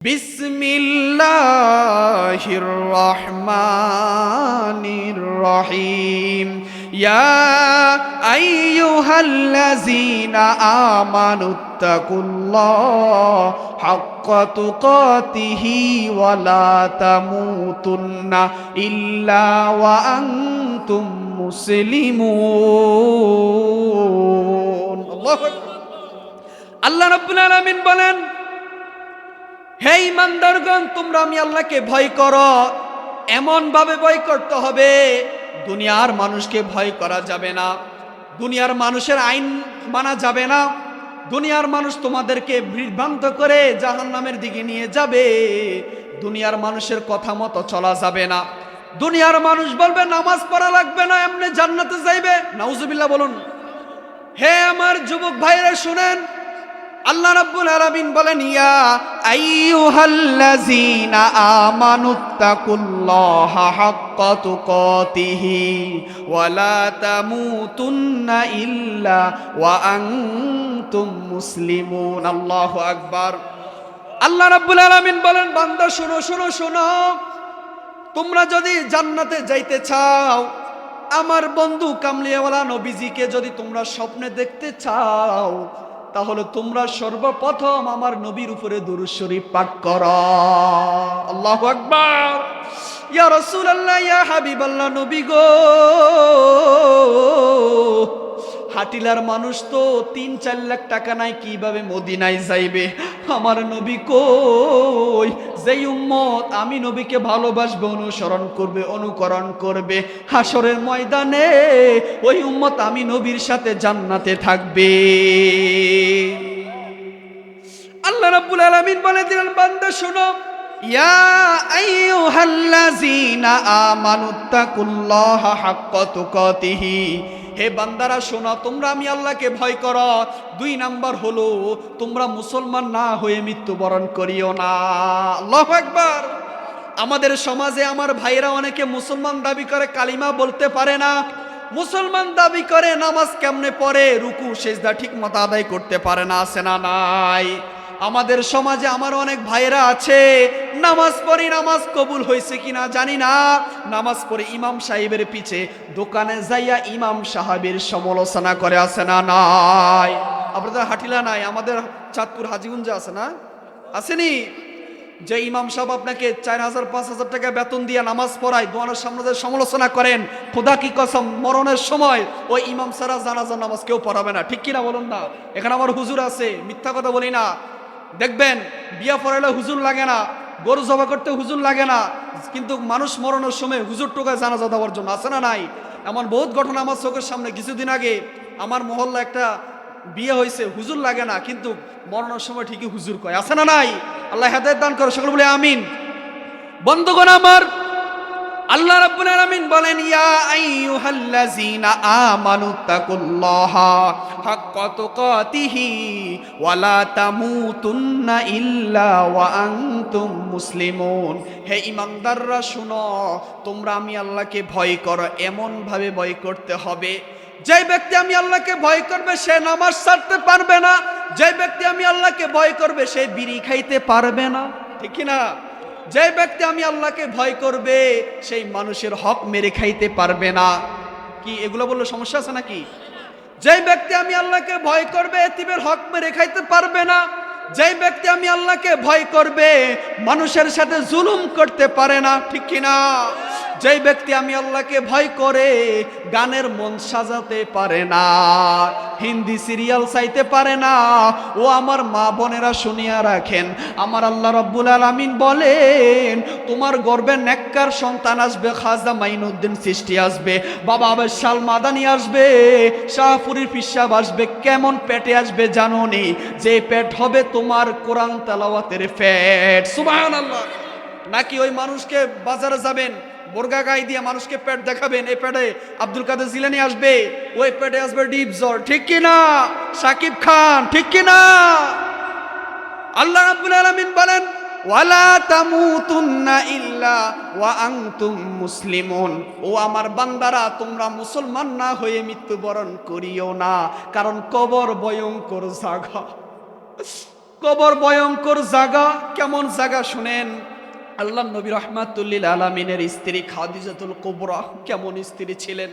বিসমিল্লাহির রহমানির রহিম ইয়া আইয়ুহাল্লাযীনা আমানুত্তাকুল্লাহ হাক্কা তুকাতিহি ওয়া লা তামুতুন্না ইল্লা ওয়া আনতুম মুসলিমুন। আল্লাহু আকবার। আল্লাহ রাব্বুল আলামিন বলেন, হে ঈমানদারগণ, তোমরা আমি আল্লাহকে ভয় করো। এমন ভাবে ভয় করতে হবে, দুনিয়ার মানুষকে ভয় করা যাবে না, দুনিয়ার মানুষের আইন মানা যাবে না, দুনিয়ার মানুষ তোমাদেরকে বিভ্রান্ত করে জাহান্নামের দিকে নিয়ে যাবে, দুনিয়ার মানুষের কথা মতো চলা যাবে না। দুনিয়ার মানুষ বলবে নামাজ পড়া লাগবে না, এমনি জান্নাতে যাইবে, নাউজুবিল্লাহ বলুন। হে আমার যুবক ভাইরা শুনেন, আল্লাহ রাব্বুল আলামিন বলেন, ইয়া আইয়ুহাল্লাযীনা আমানুত্তাকুল্লাহা হাক্কা তুকাতিহি ওয়া লা তামুতুন্না ইল্লা ওয়া আনতুম মুসলিমুন। আল্লাহু আকবার। আল্লাহ রাব্বুল আলামিন বলেন, বান্দা শোনো শোনো শোনো, তোমরা যদি জান্নাতে যাইতে চাও, আমার বন্ধু কামলিওয়ালা নবীজিকে যদি তোমরা স্বপ্নে দেখতে চাও, তাহলে তোমরা সর্বপ্রথম আমার নবীর উপরে দুরূদ শরীফ পাঠ করো। আল্লাহু আকবার। ইয়া রাসূলুল্লাহ, ইয়া হাবিবাল্লাহ, নবী গো, হাটিলার মানুষ তো ৩-৪ লাখ টাকা নাই, কিভাবে মদিনায় যাইবে? আমার নবী কই, যেই উম্মত আমি নবীকে ভালোবাসবে, অনুসরণ করবে, অনুকরণ করবে, হাসরের ময়দানে ওই উম্মত আমি নবীর সাথে জান্নাতে থাকবে। আল্লাহ রাব্বুল আলামিন বলে দিলেন, বান্দা শোনো, ইয়া আইয়ুহাল্লাযীনা আমানুত্তাকুল্লাহা হাক্কা তুকাতিহি, হে বান্দারা শোনো, তোমরা আমি আল্লাহকে ভয় করো। ২ নাম্বার হলো, তোমরা মুসলমান না হয়ে মৃত্যুবরণ করিও না। আল্লাহু আকবার। আমাদের সমাজে আমার ভাইরা অনেকে মুসলমান দাবি করে, কালিমা বলতে পারে না, মুসলমান দাবি করে, নামাজ কেমনে পড়ে, রুকু সেজদা ঠিক মতো আদায় করতে পারে না, আছে না নাই? আমাদের সমাজে আমার অনেক ভাইরা আছে, নামাজ পড়ি, নামাজ কবুল হয়েছে কিনা জানি না, নামাজ পড়ে ইমাম সাহেবের পিছে দোকানে যাইয়া ইমাম সাহেবের সমালোচনা করে, আছে না নাই? আপনাদের হাটিলা নাই, আমাদের চাঁদপুর হাজীগঞ্জে আছে না, আসেনি? যে ইমাম সাহেব আপনাকে ৪,০০০-৫,০০০ টাকা বেতন দিয়ে নামাজ পড়ায়, দোয়ানের সামনে সমালোচনা করেন, খোদা কি কসম, মরণের সময় ওই ইমাম সারা জানাজার নামাজ কেউ পড়াবে না, ঠিক কিনা বলুন না? এখানে আমার হুজুর আছে, মিথ্যা কথা বলি না। দেখবেন, বিয়া পড়াইলে হুজুর লাগে না, গরু জবা করতে হুজুর লাগে না, কিন্তু মানুষ মরণের সময় হুজুর টোকায় জানাজা দেওয়ার জন্য, আছে না নাই? এমন বহুত ঘটনা আমার চোখের সামনে। কিছুদিন আগে আমার মহল্লা একটা বিয়ে হয়েছে, হুজুর লাগে না, কিন্তু মরণের সময় ঠিকই হুজুর কয়, আছে না নাই? আল্লাহ হেদায়েত দান করে, সকলে বলে আমিন। বন্ধুগণ আমার, আল্লাহ রাব্বুল আলামিন বলেন, ইয়া আইয়ুহাল্লাযীনা আমানুত্তাকুল্লাহা হাক্কা তুকাতিহি ওয়া লা তামুতুন্না ইল্লা ওয়া আনতুম মুসলিমুন। হে ঈমানদাররা শুনো, তোমরা আমি আল্লাহকে ভয় করো। এমন ভাবে ভয় করতে হবে, যে ব্যক্তি আমি আল্লাহকে ভয় করবে সে নামাজ ছাড়তে পারবে না, যে ব্যক্তি আমি আল্লাহকে ভয় করবে সে বিড়ি খাইতে পারবে না, ঠিক কি না? যে ব্যক্তি আমি আল্লাহকে ভয় করবে সেই মানুষের হক মেরে খাইতে পারবে না। কি এগুলো বললে সমস্যা আছে নাকি? যে ব্যক্তি আমি আল্লাহকে ভয় করবে এতিমের হক মেরে খাইতে পারবে না। যে ব্যক্তি আমি আল্লাহকে ভয় করবে মানুষের সাথে জুলুম করতে পারে না, ঠিক কিনা? যে ব্যক্তি আমি আল্লাহকে ভয় করে গানের মন সাজাতে পারে না, হিন্দি সিরিয়াল চাইতে পারে না, ও আমার মা বোনেরা শুনিয়া রাখেন, আমার আল্লাহ রাব্বুল আলামিন বলেন, তোমার গর্বে নেককার সন্তান আসবে, খাজা মাইনুদ্দিন চিশতি আসবে, বাবা আবেদ শাল মাদানি আসবে, শাহপুরীর পিসাব আসবে। কেমন পেটে আসবে জানো নি? যে পেট হবে তোমার কোরআন তেলাওয়াতের পেট। সুবহানাল্লাহ। নাকি ওই মানুষকে বাজারে যাবেন, বোরকা গায়ে দিয়ে মানুষকে পেট দেখাবেন, এই পেটে আব্দুল কাদের জিলানী আসবে, ওই পেটে আসবে ডিপ জ্বর, ঠিক কিনা? সাকিব খান, ঠিক কিনা? আল্লাহ রাব্বুল আলামিন বলেন, ওয়ালা তামুতুন্না ইল্লা ওয়া আনতুম মুসলিমুন। ও আমার বান্দারা, তোমরা মুসলমান না হয়ে মৃত্যুবরণ করিও না, কারণ কবর ভয়ঙ্কর জায়গা। কবর ভয়ঙ্কর জায়গা। কেমন জায়গা শুনেন। আল্লাহ নবী রাহমাতুল্লিল আলামিনের স্ত্রী খাদিজাতুল কুবরা কেমন স্ত্রী ছিলেন।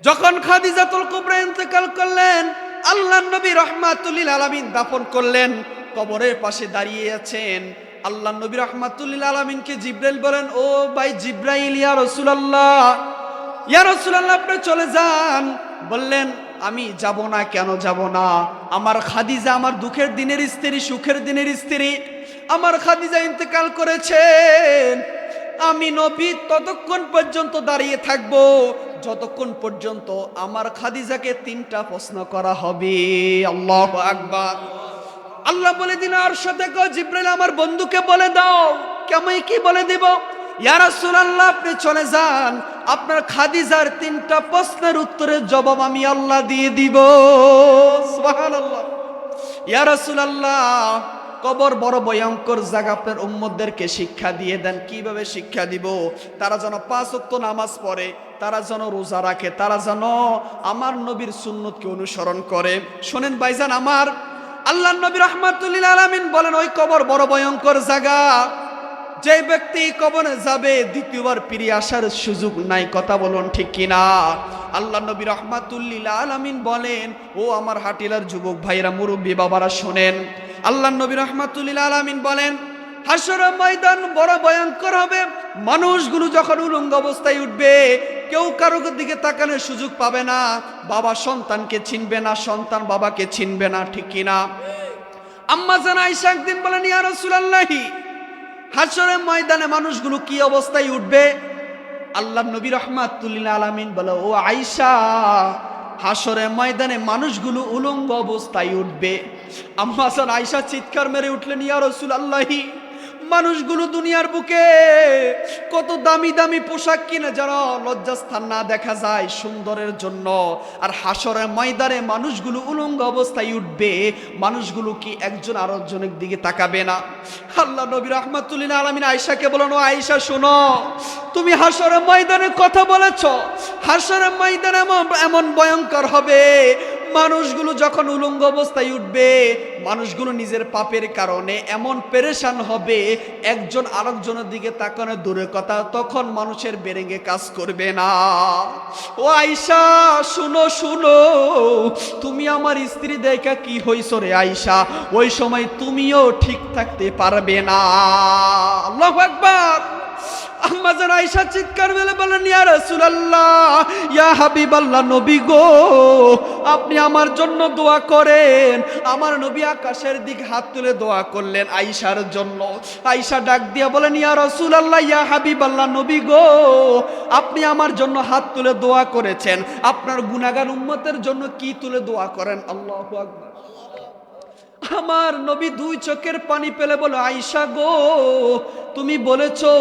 যখন খাদিজাতুল কুবরা ইন্তেকাল করলেন, আল্লাহ নবী রাহমাতুল্লিল আলামিন দাফন করলেন, কবরের পাশে দাঁড়িয়ে আছেন। আল্লাহ নবী রাহমাতুল্লিল আলামিনকে জিব্রাইল বলেন, ও ভাই জিব্রাইল, ইয়া রাসূলুল্লাহ, ইয়া রাসূলুল্লাহ, আপনি চলে যান। বললেন, আমি যাব না। কেন যাব না? আমার খাদিজা আমার দুঃখের দিনের স্ত্রী, সুখের দিনের স্ত্রী। আমার খাদিজা ইন্তেকাল করেছেন। আমি নবী ততক্ষণ পর্যন্ত দাঁড়িয়ে থাকব যতক্ষণ পর্যন্ত আমার খাদিজাকে 3টা প্রশ্ন করা হবে। আল্লাহু আকবার। আল্লাহ বলে দিন, আর সাথে জিব্রাইল আমার বন্ধুকে বলে দাও। কেমন কি বলে দিব? ইয়া রাসূলুল্লাহ, আপনি চলে যান, আপনার খাদিজার 3টা প্রশ্নের উত্তরের জবাব আমি আল্লাহ দিয়ে দিব। সুবহানাল্লাহ। ইয়া রাসূলুল্লাহ, কবর বড় ভয়ঙ্কর জায়গা, আপনার উম্মতদেরকে শিক্ষা দিয়ে দেন। কিভাবে শিক্ষা দিব? তারা যেন 5 ওয়াক্ত নামাজ পড়ে, তারা যেন রোজা রাখে, তারা যেন আমার নবীর সুন্নতকে অনুসরণ করে। শোনেন ভাইজান আমার, আল্লাহ নবী রাহমাতুল্লিল আলামিন বলেন, ওই কবর বড় ভয়ঙ্কর জায়গা। যে ব্যক্তি কবরে যাবে দ্বিতীয়বার ফিরে আসার সুযোগ নাই। কথা বলুন ঠিক কিনা? আল্লাহ নবী রাহমাতুল্লিল আলামিন বলেন, ও আমার হাটিলার যুবক ভাইরা, মুরব্বী বাবারা শোনেন। আল্লাহ নবী রাহমাতুল্লিল আলামিন বলেন, হাসরের ময়দান বড় ভয়ঙ্কর হবে। মানুষগুলো যখন উলঙ্গ অবস্থায় উঠবে, কেউ কারোর দিকে তাকানোর সুযোগ পাবে না। বাবা সন্তানকে চিনবে না, সন্তান বাবাকে চিনবে না। ঠিক কিনা? আম্মা জান আয়েশা একদিন বলেন, ইয়া রাসূলুল্লাহ, হাসরের ময়দানে মানুষগুলো কি অবস্থায় উঠবে? আল্লাহ নবী রাহমাতুল্লিল আলামিন বলে, ও আয়েশা, হাসরের ময়দানে মানুষগুলো উলঙ্গ অবস্থায় উঠবে। আম্মা জান আয়েশা চিৎকার মেরে উঠলেন, ইয়া রাসূলুল্লাহ, মানুষগুলো দুনিয়ার বুকে কত দামি দামি পোশাক কিনে যারা লজ্জাস্থান না দেখা যায় সুন্দরের জন্য, আর হাসরের ময়দানে মানুষগুলো উলঙ্গ অবস্থায় উঠবে, মানুষগুলো কি একজন আরেকজনের দিকে তাকাবে না? আল্লাহ নবী রাহমাতুল্লিল আলামিন আয়েশাকে বলেন, ও আয়েশা শোনো, তুমি হাসরের ময়দানের কথা বলেছো। হাসরের ময়দানে এমন ভয়ঙ্কর হবে, মানুষগুলো যখন উলঙ্গ অবস্থায় উঠবে, মানুষগুলো নিজের পাপের কারণে এমন পেরেশান হবে, একজন আরেকজনের দিকে তাকানো দূরের কথা, তখন মানুষের বেরেঙ্গে কাজ করবে না। ও আয়েশা শুনো শুনো, তুমি আমার স্ত্রী দেখা কি হইছো রে আয়েশা, ওই সময় তুমিও ঠিক থাকতে পারবে না। আল্লাহু আকবার। আম্মা জান আয়েশা চিৎকার মেরে বলেন, ইয়া রাসূলুল্লাহ, ইয়া হাবিবাল্লাহ, নবী গো, আপনি আমার জন্য দোয়া করেন। আমার নবী আকাশের দিকে হাত তুলে দোয়া করলেন আয়েশার জন্য। আয়েশা ডাক দিয়া বলেন, ইয়া রাসূলুল্লাহ, ইয়া হাবিবাল্লাহ, নবী গো, আপনি আমার জন্য হাত তুলে দোয়া করেছেন, আপনার গুনাহগার উম্মতের জন্য কি তুলে দোয়া করেন? আল্লাহু আকবার। আমার নবী 2 চোখের পানি পেলে বলে, আয়েশা গো, তুমি বলেছো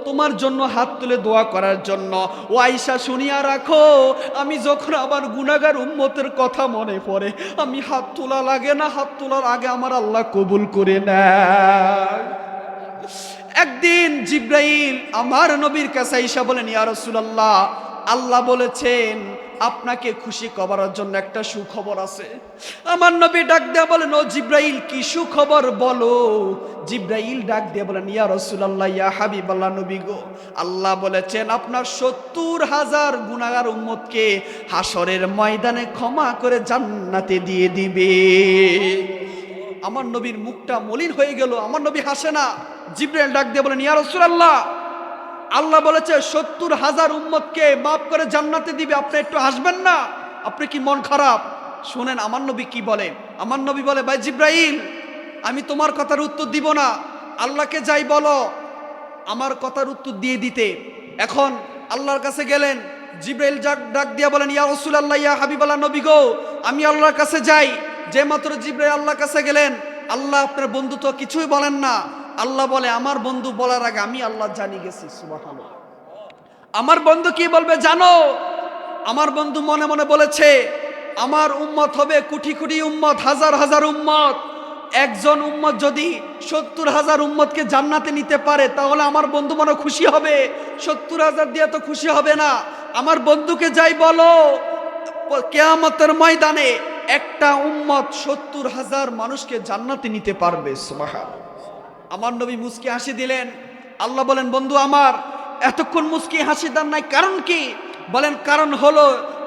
তোমার জন্য হাত তুলে দোয়া করার জন্য। ও আয়েশা শুনিয়া রাখো, আমি যখন আমার গুনাহগার উম্মতের কথা মনে পড়ে, আমি হাত তোলা লাগে না, হাত তোলার আগে আমার আল্লাহ কবুল করে নেয়। একদিন জিব্রাইল আমার নবীর কাছে আয়েশা বলেন, ইয়া রাসূলুল্লাহ, আল্লাহ বলেছেন আপনাকে খুশি করার জন্য একটা সুখবর আছে। আমার নবী ডাক দিয়ে বলেন, ও জিব্রাইল, কি সুখবর বলো? জিব্রাইল ডাক দিয়ে বলেন, ইয়া রাসূলুল্লাহ, ইয়া হাবিবাল্লাহ, নবী গো, আল্লাহ বলেছেন আপনার 70,000 গুনাহগার উম্মতকে হাসরের ময়দানে ক্ষমা করে জান্নাতে দিয়ে দিবে। আমার নবীর মুখটা মলিন হয়ে গেল। আমার নবী হাসে না। জিব্রাইল ডাক দিয়ে বলেন, ইয়া রাসূলুল্লাহ, আল্লাহ বলেছে 70,000 উম্মতকে মাফ করে জান্নাতে দিবে, আপনি একটু হাসবেন না? আপনি কি মন খারাপ? শুনেন আমার নবী কি বলে। আমার নবী বলে, ভাই জিব্রাইল, আমি তোমার কথার উত্তর দিব না, আল্লাহকে যাই বলো আমার কথার উত্তর দিয়ে দিতে। এখন আল্লাহর কাছে গেলেন, জিব্রাইল ডাক দিয়া বলেন, ইয়া রাসূলুল্লাহ, ইয়া হাবিবাল্লাহ, নবী গো, আমি আল্লাহর কাছে যাই। যে মাত্র জিব্রাইল আল্লাহর কাছে গেলেন, আল্লাহ আপনার বন্ধু তো কিছুই বলেন না। আল্লাহ বলে, আমার বন্ধু বলার আগে আমি আল্লাহ জানি গেছি। সুবহানাল্লাহ। আমার বন্ধু কি বলবে জানো? আমার বন্ধু মনে মনে বলেছে, আমার উম্মত হবে কোটি কোটি উম্মত, হাজার হাজার উম্মত। একজন উম্মত যদি 70,000 উম্মতকে জান্নাতে নিতে পারে, তাহলে আমার বন্ধু মনে খুশি হবে। 70,000 দিয়ে তো খুশি হবে না। আমার বন্ধুকে যাই বলো, কিয়ামতের ময়দানে একটা উম্মত 70,000 মানুষকে জান্নাতে নিতে পারবে। সুবহানাল্লাহ। আমার নবী মুস্কি হাসি দিলেন। আল্লাহ বলেন, বন্ধু আমার এতক্ষণ মুস্কি হাসি দেন নাই, কারণ কি? বলেন, কারণ হলো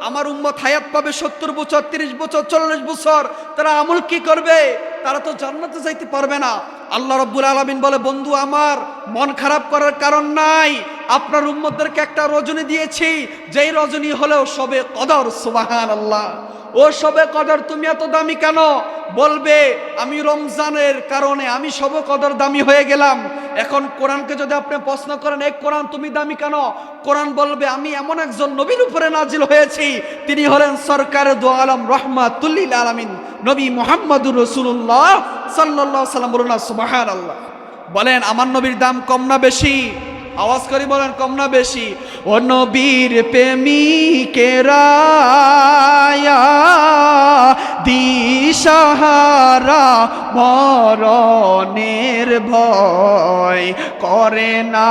আমার উম্মত হায়াত পাবে 70 বছর, 30 বছর, 40 বছর। তারা আমল কি করবে? তারা তো জান্নাতে যাইতে পারবে না। আল্লাহ রাব্বুল আলামিন বলে, বন্ধু আমার মন খারাপ করার কারণ নাই। আপনার উম্মতদেরকে একটা রজনী দিয়েছি, যেই রজনী হলো শবে কদর। সুবহানাল্লাহ। ও শবে কদর তুমি এত দামি কেন? বলবে, আমি রমজানের কারণে আমি শবে কদর দামি হয়ে গেলাম। এখন কোরআনকে যদি আপনি প্রশ্ন করেন, এই কোরআন তুমি দামি কেন? কোরআন বলবে, আমি এমন একজন নবীর উপরে নাজিল হয়েছি, তিনি হলেন সরকারে দু আলম রহমাতুল লিল আলামিন নবী মুহাম্মদুর রাসূলুল্লাহ সাল্লাল্লাহু আলাইহি সাল্লাম। বলুন না সুবহানাল্লাহ। বলেন, আমার নবীর দাম কম না বেশি? আওয়াজ করে বলেন, কম না বেশি? ও নবীর প্রেমিকেরা দিশাহারা মরণের ভয় করে না,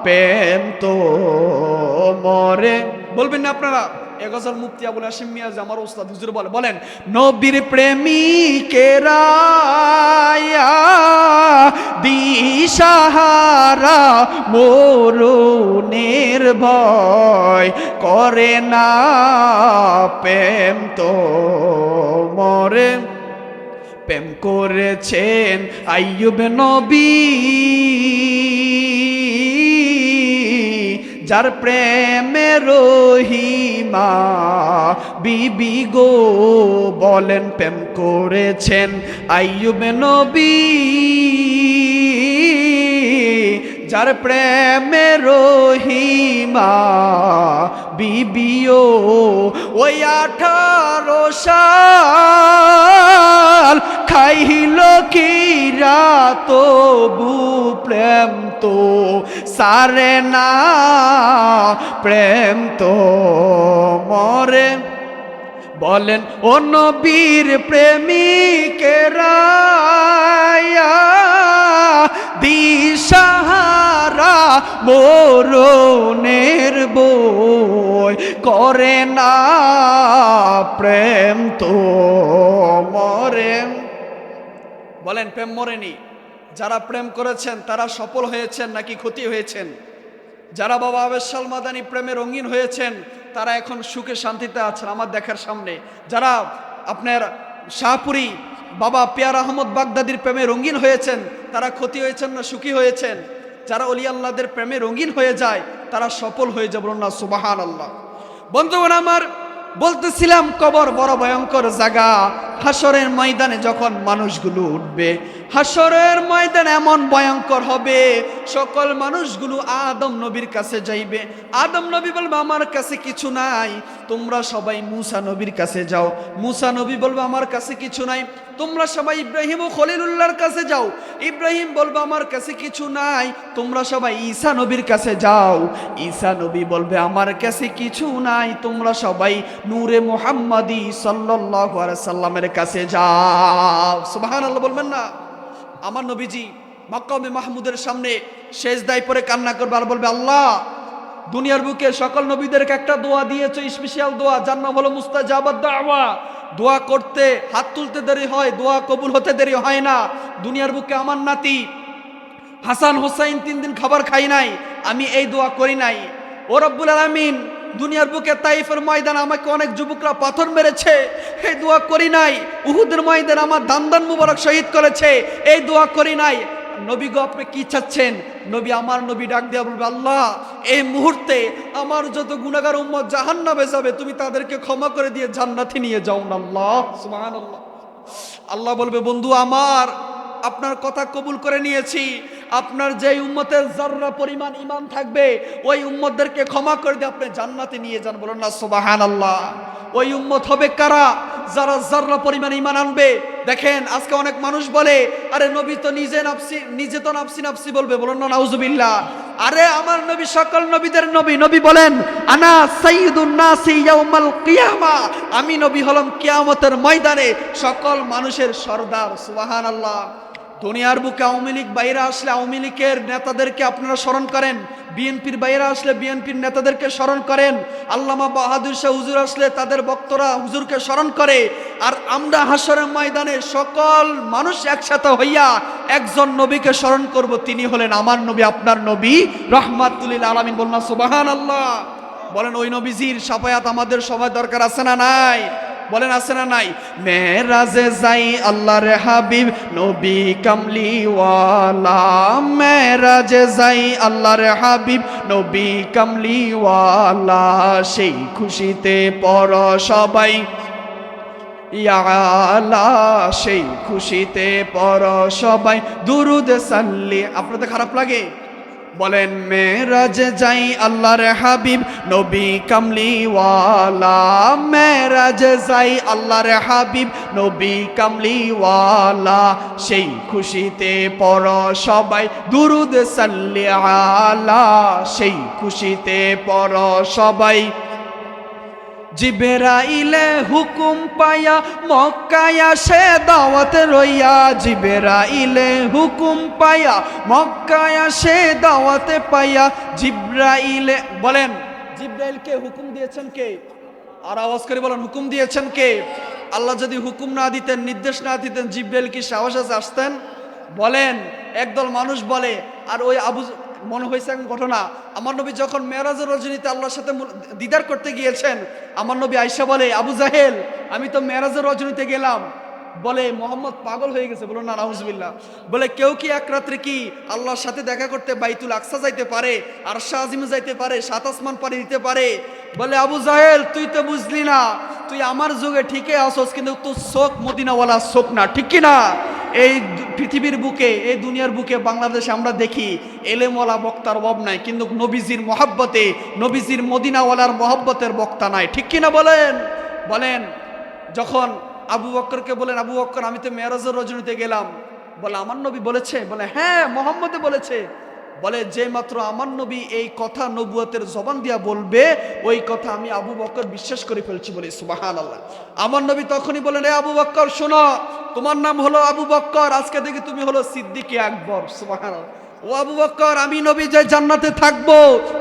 প্রেম তো মরে। বলবেন না আপনারা? এ গজল মুফতি আবুল হাশিম মিয়াজ আমার ওস্তাদ হুজুর বলেন, নবীর প্রেমিকেরা দিশাহারা মরণের ভয় করে না, প্রেম তো মরে। প্রেম করেছেন আইয়ুব নবী, যার প্রেমে রহিমা বিবি গো। বলেন, প্রেম করেছেন আইয়ুব নবী, যার প্রেমে রহিমা বিবিও। ওই 18 সাল খাইল কি রাত, তবু প্রেম তো সারে না, প্রেম তো মরে। বলেন, ও নবীর প্রেমিকেরা দিশাহারা মরণের বই করে না, প্রেম তো মরে। বলেন, প্রেম মরেনি? যারা প্রেম করেছেন তারা সফল হয়েছেন নাকি ক্ষতি হয়েছেন? যারা বাবা আবেশাল মাদানী প্রেমে রঙিন হয়েছেন তারা এখন সুখে শান্তিতে আছেন আমার দেখার সামনে। যারা আপনার শাহপুরী বাবা পিয়ার আহমদ বাগদাদির প্রেমে রঙিন হয়েছেন তারা ক্ষতি হয়েছেন না সুখী হয়েছেন? যারা ওলি আল্লাহদের প্রেমে রঙিন হয়ে যায় তারা সফল হয়ে যায়। বলুন না সুবহানাল্লাহ। বন্ধুগণ আমার, বলতেছিলাম কবর বড় ভয়ঙ্কর জায়গা। হাসরের ময়দানে যখন মানুষগুলো উঠবে, হাসরের ময়দান এমন ভয়ঙ্কর হবে, সকল মানুষগুলো আদম নবীর কাছে যাইবে। আদম নবী বলবে, আমার কাছে কিছু নাই, তোমরা সবাই মুসা নবীর কাছে যাও। মুসা নবী বলবে, আমার কাছে কিছু নাই, তোমরা সবাই ইব্রাহিম ও খলিলুল্লাহর কাছে যাও। ইব্রাহিম বলবে, আমার কাছে কিছু নাই, তোমরা সবাই ঈসা নবীর কাছে যাও। ঈসা নবী বলবে, আমার কাছে কিছু নাই, তোমরা সবাই নূরে মুহাম্মাদি সাল্লাল্লাহু আলাইহি সাল্লামের কাছে যাও। সুবহানাল্লাহ বলবেন না? আমার নবীজি মাকামে মাহমুদের সামনে সেজদায় পড়ে কান্না করবে আর বলবে, আল্লাহ দুনিয়ার বুকে সকল নবীদেরকে একটা দোয়া দিয়েছো, স্পেশাল দোয়া, যার নাম হলো মুস্তাজাবাদ দাওয়া। দোয়া করতে হাত তুলতে দেরি হয়, দোয়া কবুল হতে দেরি হয় না। দুনিয়ার বুকে আমার নাতি হাসান হোসাইন 3 দিন খাবার খাই নাই, আমি এই দোয়া করি নাই। ও রব্বুল আলামিন, দুনিয়ার বুকে তাইফের ময়দান আমাকে অনেক যুবকরা পাথর মেরেছে, এই দোয়া করি নাই। উহুদের ময়দান আমার দান্দান মুবারক শহীদ করেছে, এই দোয়া করি নাই। নবী গো, আপনি কি চাচ্ছেন? আমার নবী ডাক দিয়া বলবে, আল্লাহ এই মুহূর্তে আমার যত গুনাহগার উম্মত জাহান্নামে যাবে, তুমি তাদেরকে ক্ষমা করে দিয়ে জান্নাতে নিয়ে যাও না। আল্লাহ সুবহানাল্লাহ। আল্লাহ বলবে, বন্ধু আমার, আপনার কথা কবুল করে নিয়েছি, আপনার যেই উম্মতের যাররা পরিমাণ ঈমান থাকবে ওই উম্মতদেরকে ক্ষমা করে দিয়ে আপনি জান্নাতে নিয়ে যান। বলুন না সুবহানাল্লাহ। ওই উম্মত হবে কারা? যারা যাররা পরিমাণ ঈমান আনবে। দেখেন আজকে অনেক মানুষ বলে, আরে নবী তো নিজে তো নাফসি নাফসি বলবে। বলুন না নাউজুবিল্লাহ। আরে আমার নবী সকল নবীদের নবী। নবী বলেন, আনা সাইয়্যিদুন নাসি ইয়াউমাল কিয়ামা, আমি নবী হলাম কিয়ামতের ময়দানে সকল মানুষের সরদার। সুবহানাল্লাহ। দুনিয়ার বুকে আওয়ামী লীগ বাইরে আসলে আওয়ামী লীগের নেতাদেরকে আপনারা স্মরণ করেন, বিএনপির বাইরে আসলে বিএনপির নেতাদেরকে স্মরণ করেন, আল্লামা বাহাদুর শাহ হুজুর আসলে তাদের বক্তরা হুজুরকে স্মরণ করে। আর আমরা হাসরের ময়দানে সকল মানুষ একসাথে হইয়া একজন নবীকে স্মরণ করব, তিনি হলেন আমার নবী, আপনার নবী রাহমাতুল লিল আলামিন। বলনা সুবহানাল্লাহ। বলেন ওই নবীজির শাফায়াত আমাদের সবাই দরকার আছে না নাই? বলেন আছে না নাই? মেরাজে যাই আল্লাহর হাবিব নবী কামলিওয়ালা, মেরাজে যাই আল্লাহর হাবিব নবী কামলিওয়ালা, সেই খুশিতে পড় সবাই ইয়া আলা, সেই খুশিতে পড় সবাই দুরুদ সাল্লি। আপনাদের খারাপ লাগে? বলেন মেরাজে যাই আল্লাহর হাবিব নবী কামলিওয়ালা, মেরাজে যাই আল্লাহর হাবিব নবী কামলিওয়ালা, সেই খুশিতে পড় সবাই দুরুদ সাল্লি আলা, সেই খুশিতে পড় সবাই। জিবরাইলে হুকুম পায়া মক্কায় আসে দাওয়াত রইয়া, জিবরাইলে হুকুম পায়া মক্কায় আসে দাওয়াতে পাইয়া। জিবরাইলে, বলেন জিবরাইলকে হুকুম দিয়েছেন কে? আর আওয়াজ করে বলেন হুকুম দিয়েছেন কে? আল্লাহ যদি হুকুম না দিতেন, নির্দেশ না দিতেন, জিবরাইল কি সাহস আছে আসতেন? বলেন। একদল মানুষ বলে, আর ওই মনে হয়েছে এক ঘটনা, আমার নবী যখন মেরাজের রজনীতে আল্লাহর সাথে দিদার করতে গিয়েছেন, আমার নবী আয়েশা বলে, আবু জাহেল আমি তো মেরাজের রজনীতে গেলাম, বলে মোহাম্মদ পাগল হয়ে গেছে। বলুন না নাউজুবিল্লাহ। বলে কেউ কি এক রাত্রে কি আল্লাহর সাথে দেখা করতে বাইতুল আকসা যাইতে পারে, আরশা আজিমে যাইতে পারে, সাত আসমান পাড়ি দিতে পারে? বলে আবু জাহেল তুই তো বুঝলি না, তুই আমার যুগে ঠিকই আসস, কিন্তু তোর চোখ মদিনাওয়ালা চোখ না, ঠিক কি না? এই পৃথিবীর বুকে, এই দুনিয়ার বুকে, বাংলাদেশে আমরা দেখি এলেমওয়ালা বক্তার অভাব নাই, কিন্তু নবীজির মহাব্বতে, নবীজির মদিনাওয়ালার মহাব্বতের বক্তা নাই, ঠিক কিনা বলেন? বলেন যখন আবু বকরকে বলেন, আবু বকর আমি তো মেরাজের রজনীতে গেলাম, বলে আমার নবী বলেছে? বলে হ্যাঁ মোহাম্মদে বলেছে। বলে যে মাত্র আমার নবী এই কথা নবুয়তের জবান দিয়া বলবে, ওই কথা আমি আবু বকর বিশ্বাস করে ফেলছি। বলে সুবহানাল্লাহ। আমার নবী তখনই বলেন, এ আবু বকর শোনো, তোমার নাম হলো আবু বকর, আজকে থেকে তুমি হলো সিদ্দিকে আকবর। সুবহানাল্লাহ। ও আবু বকর, আমি নবী যে জান্নাতে থাকবো,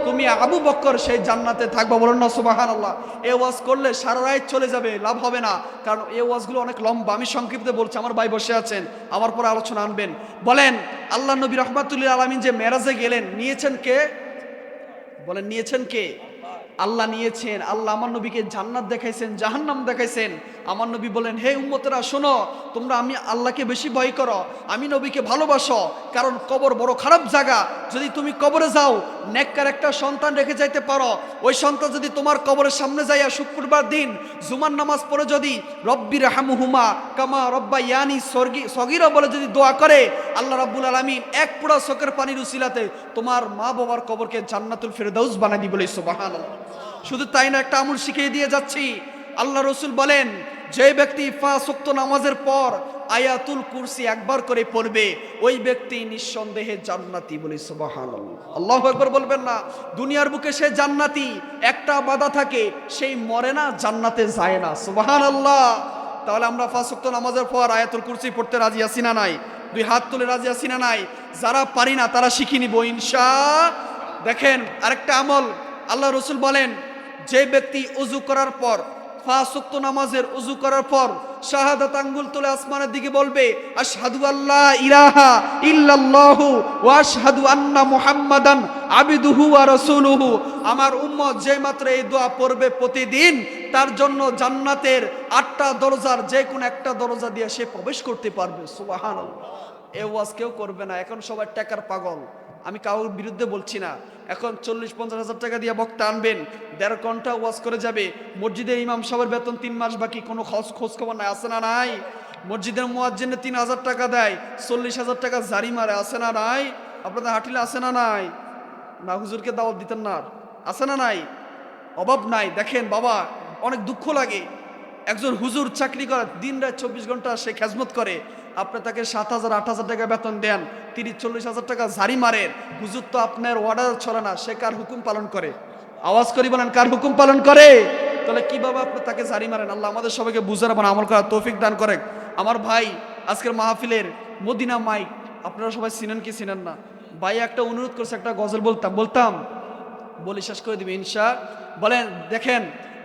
তুমি আবু বকর সেই জান্নাতে থাকবো। বলুন না সুবহানাল্লাহ। এই ওয়াজ করলে সারা রাত চলে যাবে, লাভ হবে না, কারণ এই ওয়াজগুলো অনেক লম্বা। আমি সংক্ষিপ্ত বলছি, আমার ভাই বসে আছেন, আমার পরে আলোচনা আনবেন। বলেন আল্লাহ নবী রাহমাতুল লিল আলামিন যে মেরাজে গেলেন, নিয়েছেন কে? বলেন নিয়েছেন কে? আল্লাহ নিয়েছেন। আল্লাহ আমার নবীকে জান্নাত দেখাইছেন, জাহান্নাম দেখাইছেন। আমার নবী বলেন, হে উম্মতেরা শোনো, তোমরা আমি আল্লাহকে বেশি ভয় করো, আমি নবীকে ভালোবাসো, কারণ কবর বড় খারাপ জায়গা। যদি তুমি কবরে যাও, নেককার একটা সন্তান রেখে যাইতে পারো, ওই সন্তান যদি তোমার কবরের সামনে যাইয়া শুক্রবার দিন জুমার নামাজ পড়ে যদি রব্বি রাহমুহুমা কামা রব্বায়ানি সগীরা বলে যদি দোয়া করে, আল্লাহ রাব্বুল আলামিন এক পোড়া চোখের পানির উসিলাতে তোমার মা বাবার কবরকে জান্নাতুল ফেরদাউস বানাই দিবে। বলে সুবহানাল্লাহ। শুধু তাই না, একটা আমল শিখিয়ে দিয়ে যাচ্ছি। আল্লাহ রসুল বলেন, যে ব্যক্তি 5 ওয়াক্ত নামাজের পর আয়াতুল কুরসি একবার করে পড়বে, ওই ব্যক্তি নিঃসন্দেহে জান্নাতি। বলি সুবহানাল্লাহ। আল্লাহু আকবার বলবেন না? দুনিয়ার বুকে সে জান্নাতি, একটা বাধা থাকে, সেই মরে না, জান্নাতে যায় না। সুবহানাল্লাহ। তাহলে আমরা 5 ওয়াক্ত নামাজের পর আয়াতুল কুরসি পড়তে রাজি আছি না নাই? 2 হাত তুলে রাজি আছি না নাই? যারা পারি না তারা শিখে নিব ইনশাআল্লাহ। দেখেন আরেকটা আমল, আল্লাহ রসুল বলেন, যে ব্যক্তি উজু করার পর 5 ওয়াক্ত নামাজের উজু করার পর শাহাদাত আঙ্গুল তুলে আসমানের দিকে বলবে, আশহাদু আল্লা ইলাহা ইল্লাল্লাহু ওয়া আশহাদু আন্না মুহাম্মাদান আবদুহু ওয়া রাসূলুহু। আমার উম্মত যে মাত্র এই দোয়া পড়বে প্রতিদিন, তার জন্য জান্নাতের 8টা দরজার যে কোনো একটা দরজা দিয়ে সে প্রবেশ করতে পারবে। সুবহানাল্লাহ। এই ওয়াজ কেউ করবে না, এখন সবাই টাকার পাগল। আমি কারোর বিরুদ্ধে বলছি না। এখন 40-50 হাজার টাকা দিয়ে বক্তা আনবেন, 1.5 ঘন্টা ওয়াজ করে যাবে। মসজিদে ইমাম সাহেবের বেতন 3 মাস বাকি, কোনো খোঁজ খবর নাই, আছে না নাই? মসজিদের মুয়াজ্জিনে 3000 টাকা দেয়, 40,000 টাকা জারি মারে, আছে না নাই? আপনাদের হাটিলে আছে না নাই? না হুজুরকে দাওয়াত দিতেন না, আছে না নাই? অভাব নাই। দেখেন বাবা, অনেক দুঃখ লাগে, একজন হুজুর চাকরি করে, দিন রাত 24 ঘন্টা সে খেজমত করে, আপনি তাকে 7,000-8,000 টাকা বেতন দেন, 30-40 হাজার টাকা ঝাড়ি মারেন। হুজুর তো আপনার অর্ডার চলে না, সে কার হুকুম পালন করে? আওয়াজ করি বলেন, কার হুকুম পালন করে? তাহলে কিভাবে আপনি তাকে ঝাড়ি মারেন? আল্লাহ আমাদের সবাইকে বুঝার এবং আমল করার তৌফিক দান করে। আমার ভাই আজকের মাহফিলের মদিনা মাইক আপনারা সবাই চিনেন কি চিনেন না? ভাই একটা অনুরোধ করছে, একটা গজল বলতাম বলে শেষ করে দিবে ইনশা। বলেন দেখেন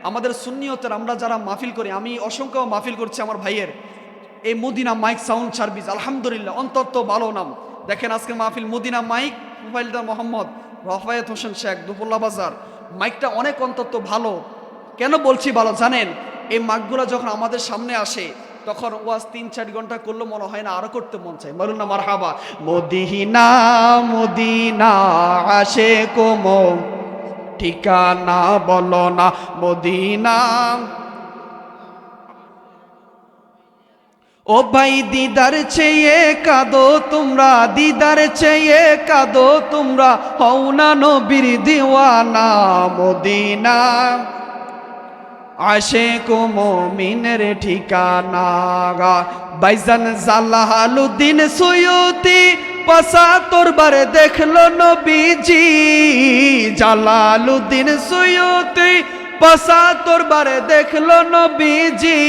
আমাদের সুন্নিয়তের আমরা যারা মাহফিল করি, আমি অসংখ্য মাহফিল করছি আমার ভাইয়ের, এই মদিনা মাইক সাউন্ড সার্ভিস আলহামদুলিল্লাহ অন্তত ভালো নাম। দেখেন আজকে মাহফিল মদিনা মাইক, মোবাইলদার মোহাম্মদ রফায়েত হোসেন শেখ, দুপুল্লা বাজার। মাইকটা অনেক অন্তত ভালো। কেন বলছি ভালো জানেন? এই মাইকগুলো যখন আমাদের সামনে আসে তখন ওয়াজ 3-4 ঘন্টা করলে মনে হয় না, আরো করতে মন চায়। বলুন না মারহাবা। মদিনা মদিনা আশেক ঠিকানা বলো না মদিনা। ও ভাই দিদার চেয়ে কাঁদো তোমরা, দিদার চেয়ে কাঁদো তোমরা, হও না নবীর দিওয়ানা মদিনা আশেক মুমিনের ঠিকানা। বাইজান জালালউদ্দিন সুয়ুতি ৭৫ বার দেখলো নবীজি, জালালউদ্দিন সুয়ুতি ৭৫ বার দেখলো নবীজি।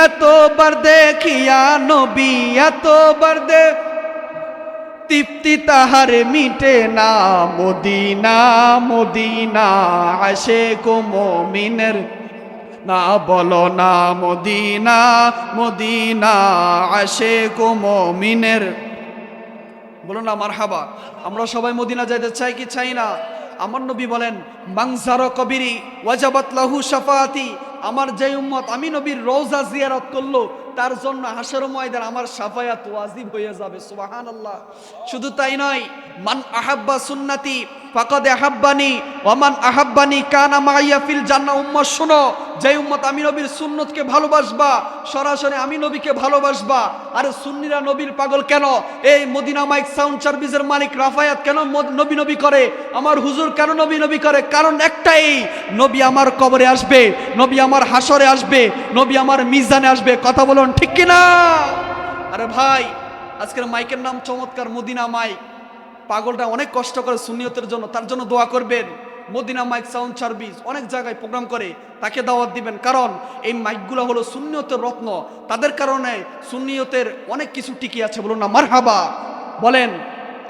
এতবার দেখিয়া নবী, এতবার তৃপ্তি তাহার মিটে না মদিনা মদিনা আশেক মুমিনের না বলো না মদিনা মদিনা আশেক মুমিনের। বলো না মারহাবা। আমরা সবাই মদিনা যাইতে চাই কি চাই না? আমার নবী বলেন মানজার কবিরি ওয়াজাবাত লাহু শাফাআতি, আমার যে উম্মত আমি নবীর রওজা জিয়ারত করলো তার জন্য হাসর ময়দান আমার শাফায়াত ওয়াজিব হয়ে যাবে। সুবহানাল্লাহ। শুধু তাই নয়, মান আহাব্বা সুন্নতি ফাকাদ আহাব্বানি ওয়া মান আহাব্বানি কানা মাইয়া ফিল জান্নাহ। উম্মত শোনো, যে উম্মত আমি নবীর সুন্নতকে ভালোবাসবা, সরাসরি আমি নবীকে ভালোবাসবা। আর সুন্নিরা নবীর পাগল কেন? এই মদিনা মাইক সাউন্ড সার্ভিসের মালিক রাফায়াত কেন নবী নবী করে? আমার হুজুর কেন নবী নবী করে? কারণ একটাই, নবী আমার কবরে আসবে, নবী আমার হাসরে আসবে, নবী আমার মিজানে আসবে। কথা বলুন ঠিক কিনা? আরে ভাই আজকের মাইকের নাম চমৎকার মদিনা মাইক। পাগলটা অনেক কষ্ট করে সুন্নিয়তের জন্য, তার জন্য দোয়া করবেন। মদিনা মাইক সাউন্ড সার্ভিস অনেক জায়গায় প্রোগ্রাম করে, তাকে দাওয়াত দিবেন। কারণ এই মাইকগুলো হলো সুন্নিয়তের রত্ন, তাদের কারণে সুন্নিয়তের অনেক কিছু টিকে আছে। বলুন না মারহাবা। বলেন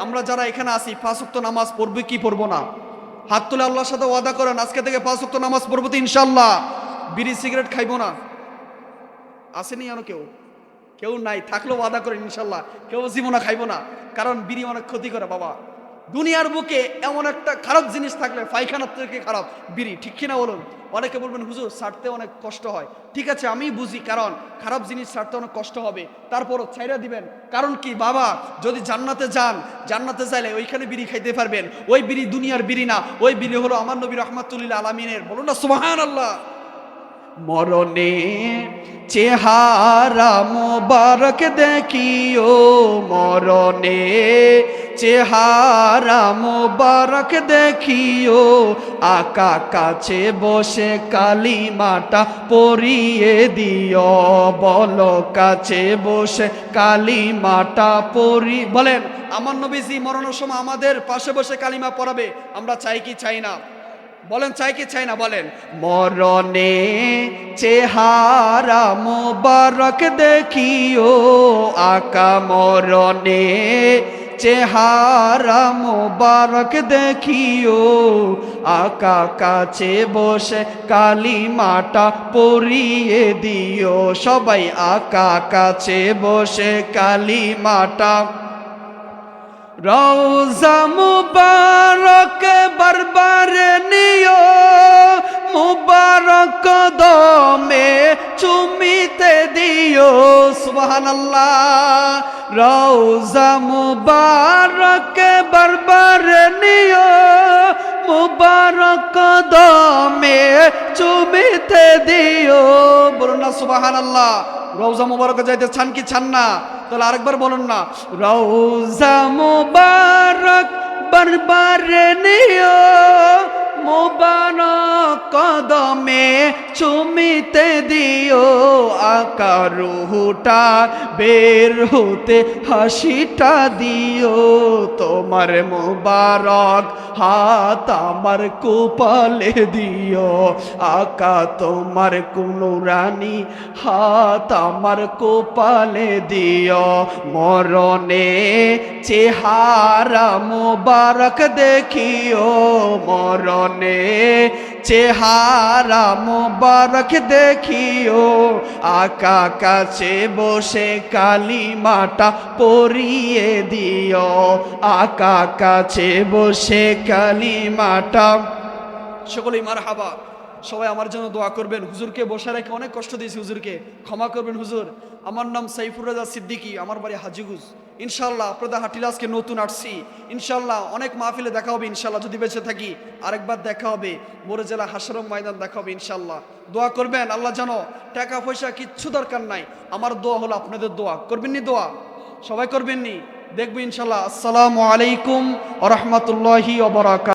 আমরা যারা এখানে আসি 5 ওয়াক্ত নামাজ পড়বে কি পড়বো না? হাত তুলে আল্লাহর সাথে ওয়াদা করেন আজকে থেকে 5 ওয়াক্ত নামাজ পড়বো তো ইনশাআল্লাহ। বিড়ি সিগারেট খাইবো না। আসেনি আরো কেউ? কেউ নাই, থাকলেও ওয়াদা করেন ইনশাল্লাহ কেউ জীবনে খাইবো না। কারণ বিড়ি অনেক ক্ষতি করে বাবা। দুনিয়ার বুকে এমন একটা খারাপ জিনিস থাকলে পায়খানার থেকে খারাপ বিড়ি, ঠিক কিনা বলুন? অনেকে বলবেন হুজুর ছাড়তে অনেক কষ্ট হয়। ঠিক আছে আমি বুঝি, কারণ খারাপ জিনিস ছাড়তে অনেক কষ্ট হবে, তারপরও ছাইরা দিবেন। কারণ কি বাবা, যদি জান্নাতে যান, জান্নাতে চাইলে ওইখানে বিড়ি খাইতে পারবেন। ওই বিড়ি দুনিয়ার বিড়ি না, ওই বিড়ি হলো আমার নবী রাহমাতুল্লিল আলামিনের। বলুন না সুবহানাল্লাহ। মরণে চেহারা মোবারক দেখিও, মরণে চেহারা মোবারক দেখিও, আকা কাছে বসে কালিমাটা পড়িয়ে দিও। বলো কাছে বসে কালিমাটা পড়ি। বলেন আমার নবীজি মরণের সময় আমাদের পাশে বসে কালিমা পড়াবে, আমরা চাই কি চাই না? বলেন চাই কি চাই না? বলেন মরণে চেহারা মোবারক দেখিও, আকা মরণে চেহারা মোবারক দেখিও, আকা কাছে বসে কালিমাটা পড়িয়ে দিও। সবাই আকা কাছে বসে কালিমাটা। রওজা মুবারক বারবার নিও, মুবারক কদমে চুমিতে দিও। সুবহানাল্লাহ। রওজা মুবারক বারবার নিও, মুবারক কদমে চুমিতে দিও। বলুন না সুবহানাল্লাহ। রওজা মুবারক যাইতে চান কি চান না? তাহলে আরেকবার বলুন না, রওজা মুবারক বারবার নিও, মুবারক কদমে চুমিতে দিও। আকা রুহুটা বের হতে হাসিটা দিও। তোমার মুবারক হাত আমার কপালে দিও আকা তোমার নুরানি হাত আমার কপালে দিও মরণে চেহারা মুবারক দেখিও মরণে চেহারা মুবারক দেখিও আকা কাছে বসে কালিমাটা পড়িয়ে দিও আকা কাছে বসে কালিমাটা সকলেই মারহাবা সবাই আমার জন্য দোয়া করবেন হুজুরকে বসে রেখে অনেক কষ্ট দিয়েছি হুজুরকে ক্ষমা করবেন হুজুর আমার নাম সাইফুর রাজা সিদ্দিকী আমার বাড়ি হাজিগুজ ইনশাল্লাহ আপনাদের হাটিলে আজকে নতুন আসছি ইনশাল্লাহ অনেক মাহফিলে দেখা হবে ইনশাল্লাহ যদি বেঁচে থাকি আরেকবার দেখা হবে মোরে জেলা হাসরম ময়দান দেখা হবে ইনশাল্লাহ দোয়া করবেন আল্লাহ জানো টাকা পয়সা কিচ্ছু দরকার নাই আমার দোয়া হলো আপনাদের দোয়া করবেননি দোয়া সবাই করবেননি দেখবো ইনশাল্লাহ আসসালামু আলাইকুম ওয়া রাহমাতুল্লাহি ওয়া বারাকাতুহু